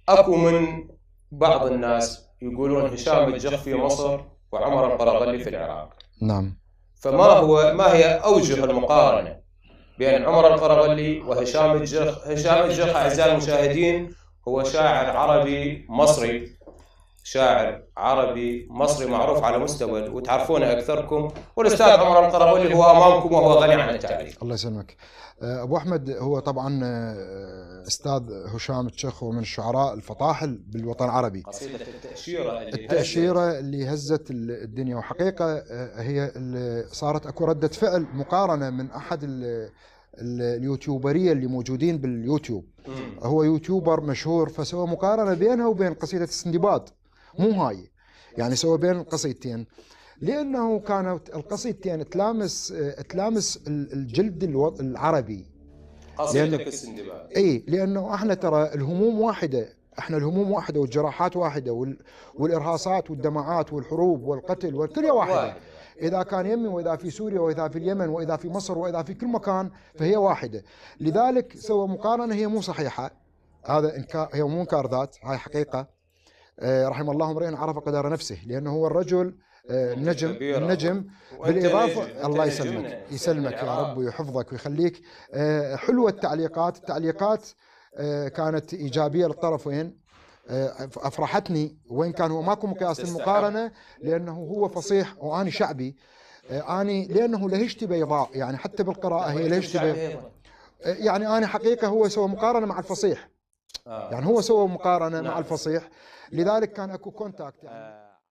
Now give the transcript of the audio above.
اكو من بعض الناس يقولون هشام الجخ في مصر وعمر القرغلي في العراق. نعم. ما هي اوجه المقارنه بين عمر القرغلي وهشام الجخ؟ هشام الجخ اعزائي المشاهدين هو شاعر عربي مصري، شاعر عربي مصري معروف على مستوى وتعرفونه اكثركم، والاستاذ عمر القرغلي هو امامكم وهو غني عن التعريف. الله يسلمك. ابو احمد، هو طبعا استاذ هشام الجخ هو من الشعراء الفطاحل بالوطن العربي. قصيده التاشيره اللي هزت الدنيا، وحقيقه هي اللي صارت اكو رده فعل مقارنه من احد اليوتيوبريه اللي موجودين باليوتيوب. هو يوتيوبر مشهور، فسوى مقارنه بينها وبين قصيده السندباد. مو هاي يعني، سوى بين القصيدتين لانه كانت القصيدتين تلامس الجلد العربي. قصيدتك السندباد لانه احنا ترى الهموم واحده، والجراحات واحده، والارهاصات والدمعات والحروب والقتل والكل واحده. إذا كان يمي، وإذا في سوريا، وإذا في اليمن، وإذا في مصر، وإذا في كل مكان، فهي واحدة. لذلك سوى مقارنة هي مو صحيحة. هذا هي مو إنكار ذات، هاي حقيقة. رحم الله امرئ عرف قدر نفسه، لأنه هو الرجل النجم بالإضافة. الله يسلمك يا رب ويحفظك ويخليك. حلوة التعليقات كانت إيجابية للطرفين، أفرحتني، وإن كان هو ماكو مقياس المقارنة، لأنه هو فصيح وأنا شعبي. لأنه لهجتي بيضاء، يعني حتى بالقراءة هي لهجتي بيضاء. يعني أنا حقيقة هو سوى مقارنة مع الفصيح، يعني هو سوى مقارنة مع الفصيح، لذلك كان أكو كونتاكت يعني.